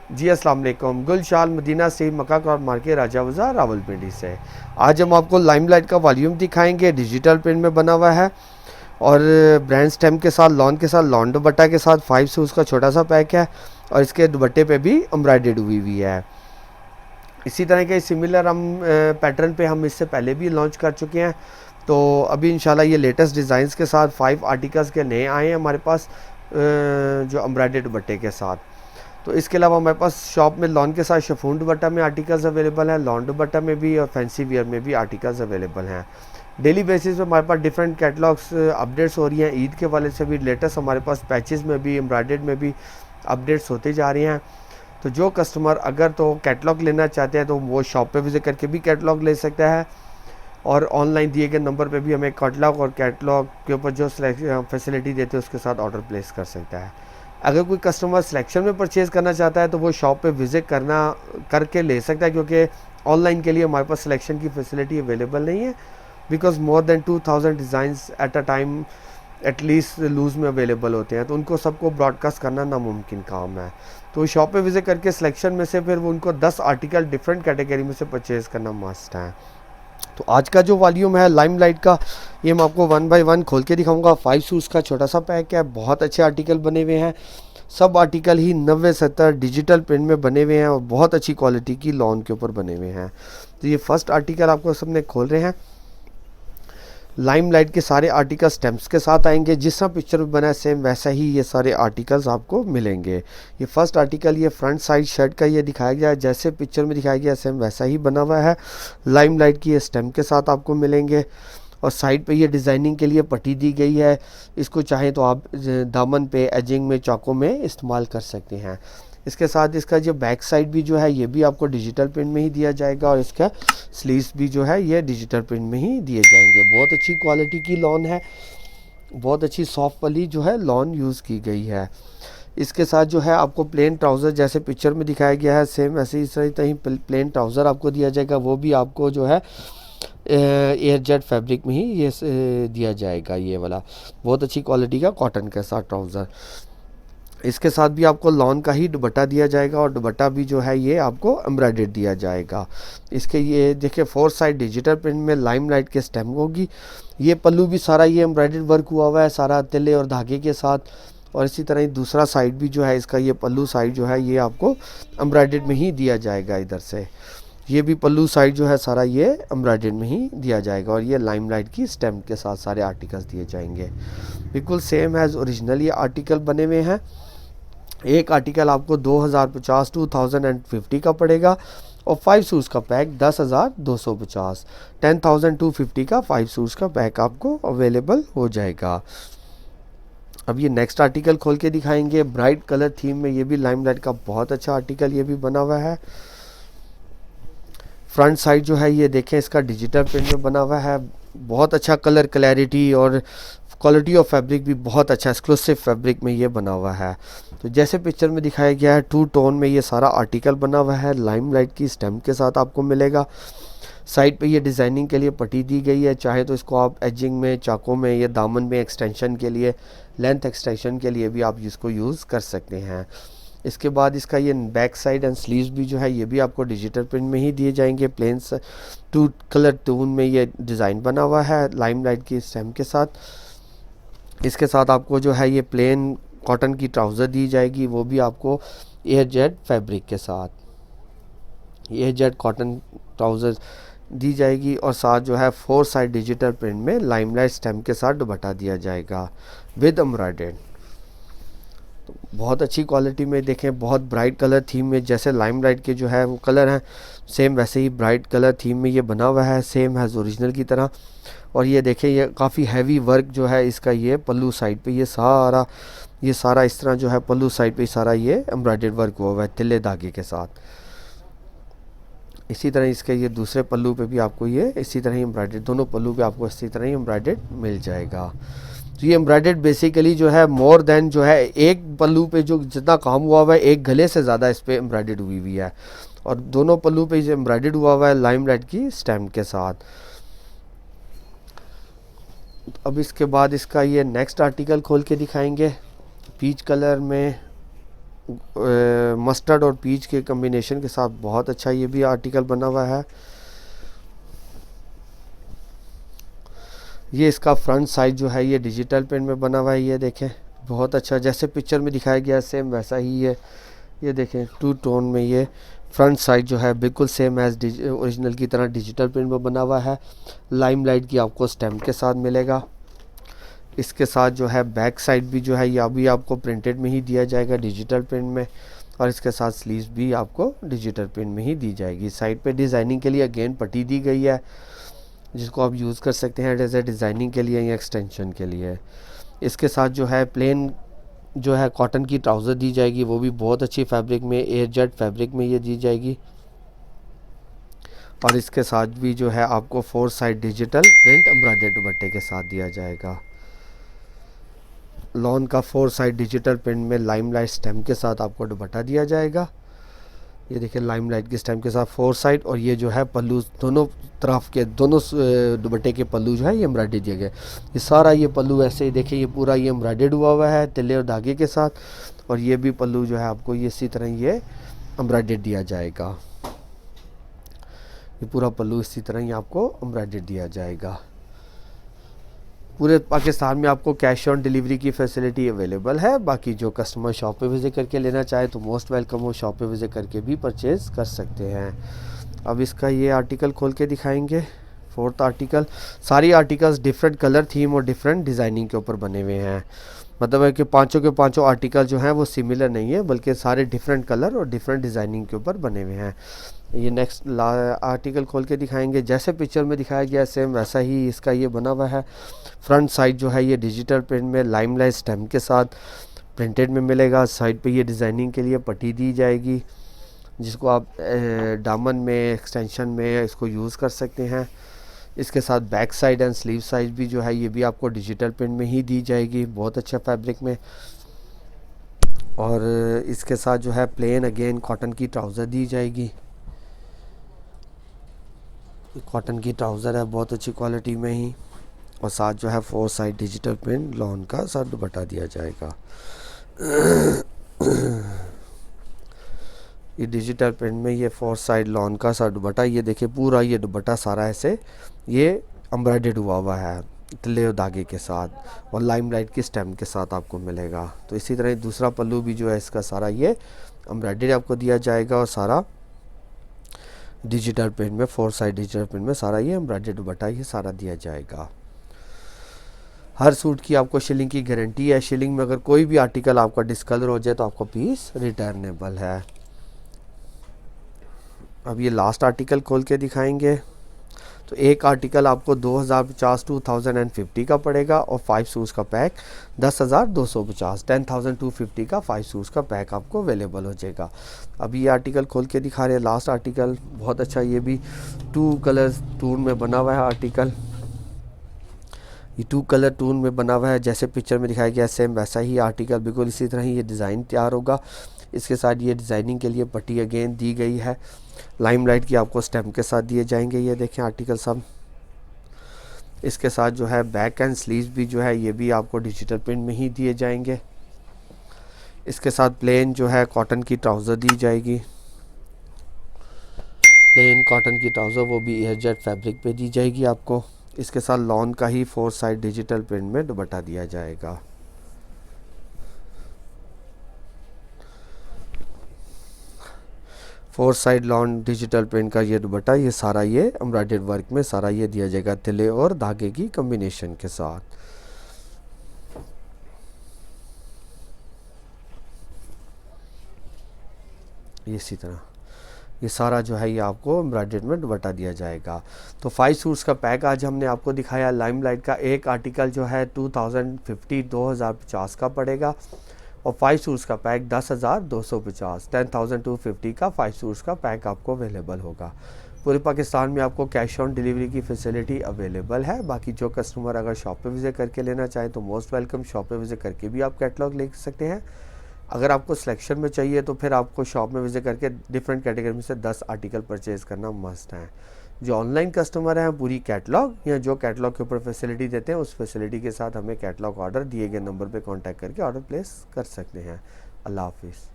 जी अस्सलाम वालेकुम। गुलशाल मदीना से मक्का क्रॉप मार्केट राजा बाज़ार रावलपिंडी से। आज हम आपको लाइमलाइट का वॉल्यूम दिखाएंगे, डिजिटल प्रिंट में बना हुआ है और ब्रांड स्टेम के साथ, लॉन के साथ, लॉन दुपट्टा के साथ 5 से उसका छोटा सा पैक है और इसके दुपट्टे पे भी एम्ब्रॉयडर्ड हुई हुई है। इसी तरह के सिमिलर हम पैटर्न पे हम इससे पहले भी लॉन्च कर चुके हैं। तो अभी इंशाल्लाह ये लेटेस्ट डिज़ाइंस के साथ 5 आर्टिकल्स के नए आए हैं हमारे पास, जो एम्ब्रॉयडर्ड दुपट्टे के साथ। तो इसके अलावा हमारे पास शॉप में लॉन के साथ शिफॉन दुपट्टा में आर्टिकल्स अवेलेबल हैं, लॉन दुपट्टा में भी और फैंसी वियर में भी आर्टिकल्स अवेलेबल हैं। डेली बेसिस पे हमारे पास डिफरेंट कैटलॉग्स अपडेट्स हो रही हैं। ईद के वाले से भी लेटेस्ट हमारे पास पैचेस में भी, एम्ब्रॉयडर्ड में भी अपडेट्स होते जा रहे हैं। तो जो कस्टमर अगर तो कैटलॉग लेना चाहते हैं तो वो शॉप पे विजिट करके भी कैटलॉग ले सकता है और ऑनलाइन दिए गए नंबर पे भी हमें कैटलॉग और कैटलॉग के ऊपर जो फैसिलिटी देते हैं उसके साथ ऑर्डर प्लेस कर सकता है। अगर कोई कस्टमर सिलेक्शन में परचेज़ करना चाहता है तो वो शॉप पे विज़िट करके ले सकता है, क्योंकि ऑनलाइन के लिए हमारे पास सिलेक्शन की फैसिलिटी अवेलेबल नहीं है, because more than 2000 designs at a time at least loose में अवेलेबल होते हैं, तो उनको सबको ब्रॉडकास्ट करना नामुमकिन काम है। तो शॉप पे विज़िट करके सिलेक्शन में से फिर वो उनको 10 आर्टिकल डिफरेंट कैटेगरी में से परचेज़ करना मस्ट है। तो आज का जो वॉल्यूम है लाइमलाइट का, ये मैं आपको 1 बाय 1 खोल के दिखाऊंगा। 5 सूट्स का छोटा सा पैक है, बहुत अच्छे आर्टिकल बने हुए हैं। सब आर्टिकल ही 90-70 डिजिटल प्रिंट में बने हुए हैं और बहुत अच्छी क्वालिटी की लॉन के ऊपर बने हुए हैं। तो ये फर्स्ट आर्टिकल आपको सबने खोल रहे हैं। लाइमलाइट के सारे आर्टिकल स्टैम्प्स के साथ आएंगे, जिस तरह पिक्चर में बना है सेम वैसा ही ये सारे आर्टिकल्स आपको मिलेंगे। ये फर्स्ट आर्टिकल, ये फ्रंट साइड शर्ट का ये दिखाया गया है, जैसे पिक्चर में दिखाया गया सेम वैसा ही बना हुआ है। लाइमलाइट की ये स्टैम्प के साथ आपको मिलेंगे और साइड पे ये डिज़ाइनिंग के लिए पट्टी दी गई है। इसको चाहें तो आप दामन पे, एजिंग में, चाकों में इस्तेमाल कर सकते हैं। इसके साथ इसका जो बैक साइड भी जो है ये भी आपको डिजिटल प्रिंट में ही दिया जाएगा और इसका स्लीव्स भी जो है ये डिजिटल प्रिंट में ही दिए जाएंगे। बहुत अच्छी क्वालिटी की लॉन है, बहुत अच्छी सॉफ्ट वाली जो है लॉन यूज़ की गई है। इसके साथ जो है आपको प्लेन ट्राउज़र जैसे पिक्चर में दिखाया गया है सेम ऐसे ही सही प्लेन ट्राउज़र आपको दिया जाएगा। वो भी आपको जो है एयर जेट फैब्रिक में ही ये दिया जाएगा। ये वाला बहुत अच्छी क्वालिटी का कॉटन के साथ ट्राउज़र। इसके साथ भी आपको लॉन का ही दुपट्टा दिया जाएगा और दुपट्टा भी जो है ये आपको एम्ब्रॉयडर्ड दिया जाएगा। इसके ये देखिए 4 साइड डिजिटल प्रिंट में लाइमलाइट के स्टैम्प होगी। ये पल्लू भी सारा ये एम्ब्रॉयडर्ड वर्क हुआ हुआ है सारा तिल्ले और धागे के साथ। और इसी तरह ही दूसरा साइड भी जो है इसका, ये पल्लू साइड जो है ये आपको एम्ब्रॉयडर्ड में ही दिया जाएगा। इधर से ये भी पल्लू साइड जो है सारा ये एम्ब्रॉयडर्ड में ही दिया जाएगा और ये लाइमलाइट की स्टैम्प के साथ सारे आर्टिकल्स दिए जाएंगे। बिल्कुल सेम एज ओरिजिनल ये आर्टिकल बने हुए हैं। एक आर्टिकल आपको 2050 का पड़ेगा और 5 सूट्स का पैक 10,250, 10,250 का 5 सूट्स का पैक आपको अवेलेबल हो जाएगा। अब ये नेक्स्ट आर्टिकल खोल के दिखाएंगे, ब्राइट कलर थीम में। ये भी लाइमलाइट का बहुत अच्छा आर्टिकल ये भी बना हुआ है। फ्रंट साइड जो है ये देखें इसका डिजिटल प्रिंट में बना हुआ है। बहुत अच्छा कलर क्लैरिटी और क्वालिटी ऑफ फैब्रिक भी बहुत अच्छा एक्सक्लूसिव फैब्रिक में ये बना हुआ है। तो जैसे पिक्चर में दिखाया गया है 2 टोन में ये सारा आर्टिकल बना हुआ है। लाइमलाइट की स्टैम्प के साथ आपको मिलेगा। साइड पे ये डिज़ाइनिंग के लिए पट्टी दी गई है, चाहे तो इसको आप एजिंग में, चाकों में या दामन में एक्सटेंशन के लिए, लेंथ एक्सटेंशन के लिए भी आप इसको यूज़ कर सकते हैं। इसके बाद इसका ये बैक साइड एंड स्लीव्स भी जो है ये भी आपको डिजिटल प्रिंट में ही दिए जाएंगे। प्लेन 2 कलर टोन में ये डिज़ाइन बना हुआ है लाइमलाइट की स्टैम्प के साथ। इसके साथ आपको जो है ये प्लेन कॉटन की ट्राउज़र दी जाएगी, वो भी आपको एयर जेट फैब्रिक के साथ, एयर जेट कॉटन ट्राउज़र दी जाएगी और साथ जो है 4 साइड डिजिटल प्रिंट में लाइमलाइट स्टैम्प के साथ दुपट्टा दिया जाएगा विद एम्ब्रॉयडर्ड। तो बहुत अच्छी क्वालिटी में देखें, बहुत ब्राइट कलर थीम में, जैसे लाइमलाइट के जो है वो कलर हैं सेम वैसे ही ब्राइट कलर थीम में ये बना हुआ है, सेम है ओरिजिनल की तरह। और ये देखें ये काफ़ी हैवी वर्क जो है इसका, ये पल्लू साइड पे ये सारा इस तरह जो है पल्लू साइड पे सारा ये एम्ब्रॉयडर्ड वर्क हुआ हुआ है तिल्ले धागे के साथ। इसी तरह इसके ये दूसरे पल्लू पे भी आपको ये इसी तरह ही एम्ब्रॉयडर्ड, दोनों पल्लू पे आपको इसी तरह ही एम्ब्रॉयडर्ड मिल जाएगा। तो ये एम्ब्रॉयडर्ड बेसिकली जो है मोर देन जो है एक पल्लू पे जो जितना काम हुआ हुआ है एक गले से ज़्यादा इस पर एम्ब्रॉयडर्ड हुई हुई है और दोनों पल्लू पे एम्ब्रॉयडर्ड हुआ हुआ है लाइमलाइट की स्टैम्प के साथ। अब इसके बाद इसका ये नेक्स्ट आर्टिकल खोल के दिखाएंगे, पीच कलर में मस्टर्ड और पीच के कम्बिनेशन के साथ बहुत अच्छा ये भी आर्टिकल बना हुआ है। ये इसका फ्रंट साइड जो है ये डिजिटल प्रिंट में बना हुआ है, ये देखें बहुत अच्छा, जैसे पिक्चर में दिखाया गया सेम वैसा ही है। ये देखें टू टोन में ये फ्रंट साइड जो है बिल्कुल सेम एज ओरिजिनल की तरह डिजिटल प्रिंट में बना हुआ है। लाइमलाइट की आपको स्टैम्प के साथ मिलेगा। इसके साथ जो है बैक साइड भी जो है ये अभी आपको प्रिंटेड में ही दिया जाएगा डिजिटल प्रिंट में, और इसके साथ स्लीव्स भी आपको डिजिटल प्रिंट में ही दी जाएगी। साइड पे डिज़ाइनिंग के लिए अगेन पट्टी दी गई है, जिसको आप यूज़ कर सकते हैं जैसे डिज़ाइनिंग के लिए या एक्सटेंशन के लिए। इसके साथ जो है प्लेन जो है कॉटन की ट्राउज़र दी जाएगी, वो भी बहुत अच्छी फैब्रिक में, एयर जेट फैब्रिक में ये दी जाएगी। और इसके साथ भी जो है आपको 4 साइड डिजिटल प्रिंट एम्ब्रॉयडर्ड दुपट्टे के साथ दिया जाएगा। लॉन का 4 साइड डिजिटल प्रिंट में लाइमलाइट स्टैम्प के साथ आपको दुपट्टा दिया जाएगा। ये देखिए लाइमलाइट की स्टैम्प के साथ 4 साइड, और ये जो है पल्लू दोनों तरफ के दोनों दुपट्टे के पल्लू जो है ये एम्ब्रॉयडरी दिया गया। ये सारा ये पल्लू ऐसे ही देखिए ये पूरा ये एम्ब्रॉयडर्ड हुआ है तिल्ले और धागे के साथ, और ये भी पल्लू जो है आपको ये इसी तरह ये एम्ब्रॉयडर्ड दिया जाएगा। ये पूरा पल्लू इसी तरह ही आपको एम्ब्रॉयडर्ड दिया जाएगा। पूरे पाकिस्तान में आपको कैश ऑन डिलीवरी की फैसिलिटी अवेलेबल है। बाकी जो कस्टमर शॉप पे विज़िट करके लेना चाहे तो मोस्ट वेलकम हो, शॉप पे विज़िट करके भी परचेज़ कर सकते हैं। अब इसका ये आर्टिकल खोल के दिखाएंगे, 4th आर्टिकल। सारी आर्टिकल्स डिफरेंट कलर थीम और डिफरेंट डिज़ाइनिंग के ऊपर बने हुए हैं। मतलब है कि पाँचों के पाँचों आर्टिकल जो हैं वो सिमिलर नहीं है, बल्कि सारे डिफरेंट कलर और डिफरेंट डिज़ाइनिंग के ऊपर बने हुए हैं। ये नेक्स्ट आर्टिकल खोल के दिखाएंगे, जैसे पिक्चर में दिखाया गया सेम वैसा ही इसका ये बना हुआ है। फ्रंट साइड जो है ये डिजिटल प्रिंट में लाइमलाइट स्टैम्प के साथ प्रिंटेड में मिलेगा। साइड पे ये डिज़ाइनिंग के लिए पट्टी दी जाएगी, जिसको आप दामन में एक्सटेंशन में इसको यूज़ कर सकते हैं। इसके साथ back side and sleeve side भी जो है ये भी आपको डिजिटल प्रिंट में ही दी जाएगी, बहुत अच्छा फैब्रिक में। और इसके साथ जो है प्लेन अगेन कॉटन की ट्राउज़र दी जाएगी। कॉटन की ट्राउज़र है बहुत अच्छी क्वालिटी में ही, और साथ जो है 4 साइड डिजिटल प्रिंट लॉन का साथ दुपट्टा दिया जाएगा। ये डिजिटल प्रिंट में ये 4 साइड लॉन का साथ दुपट्टा, ये देखिए पूरा ये दुपट्टा सारा ऐसे ये एम्ब्रॉयडर्ड हुआ है तिल्ले और धागे के साथ, और लाइमलाइट की स्टैम्प के साथ आपको मिलेगा। तो इसी तरह दूसरा पल्लू भी जो है इसका सारा ये एम्ब्रॉयडर्ड आपको दिया जाएगा, और सारा डिजिटल प्रिंट में 4 साइड डिजिटल प्रिंट में सारा ये एम्ब्रॉयडर्ड दुपट्टा ये सारा दिया जाएगा। हर सूट की आपको शिलिंग की गारंटी है। शिलिंग में अगर कोई भी आर्टिकल आपका डिस्कलर हो जाए तो आपका पीस रिटर्नेबल है। अब ये लास्ट आर्टिकल खोल के दिखाएंगे। तो एक आर्टिकल आपको 2050 2050 का पड़ेगा, और 5 सूट्स का पैक 10,250 10,250 का 5 सूट्स का पैक आपको अवेलेबल हो जाएगा। अब ये आर्टिकल खोल के दिखा रहे हैं लास्ट आर्टिकल, बहुत अच्छा, ये भी 2 कलर टून में बना हुआ है आर्टिकल। ये 2 कलर टून में बना हुआ है, जैसे पिक्चर में दिखाया गया सेम वैसा ही आर्टिकल बिल्कुल इसी तरह ही ये डिज़ाइन तैयार होगा। इसके साथ ये डिज़ाइनिंग के लिए पट्टी अगेन दी गई है, लाइमलाइट की आपको स्टैम्प के साथ दिए जाएंगे। ये देखें आर्टिकल सब। इसके साथ जो है बैक एंड स्लीव्स भी जो है ये भी आपको डिजिटल प्रिंट में ही दिए जाएंगे। इसके साथ प्लेन जो है कॉटन की ट्राउज़र दी जाएगी, प्लेन कॉटन की ट्राउज़र, वो भी एयर जेट फैब्रिक पे दी जाएगी आपको। इसके साथ लॉन का ही 4 साइड डिजिटल प्रिंट में दुपट्टा दिया जाएगा। Four side lawn digital print का ये दुपट्टा ये सारा ये एम्ब्रॉयडर्ड वर्क में सारा ये दिया जाएगा तिले और धागे की कॉम्बिनेशन के साथ। ये इसी तरह ये सारा जो है ये आपको एम्ब्रॉयडर्ड में दुपट्टा दिया जाएगा। तो 5 सूट्स का पैक आज हमने आपको दिखाया। लाइमलाइट का एक आर्टिकल जो है 2050 का पड़ेगा, और 5 सूट्स का पैक 10,250 10,250 का 5 सूट्स का पैक आपको अवेलेबल होगा। पूरे पाकिस्तान में आपको कैश ऑन डिलीवरी की फैसिलिटी अवेलेबल है। बाकी जो कस्टमर अगर शॉप पे विज़िट करके लेना चाहे तो मोस्ट वेलकम, शॉप पे विज़िट करके भी आप कैटलॉग ले सकते हैं। अगर आपको सिलेक्शन में चाहिए तो फिर आपको शॉप में विज़िट करके डिफरेंट कैटेगरी में से 10 आर्टिकल परचेज़ करना मस्ट है। जो ऑनलाइन कस्टमर हैं पूरी कैटलॉग या जो कैटलॉग के ऊपर फैसिलिटी देते हैं उस फैसिलिटी के साथ हमें कैटलॉग ऑर्डर दिए गए नंबर पे कांटेक्ट करके ऑर्डर प्लेस कर सकते हैं। अल्लाह हाफिज़।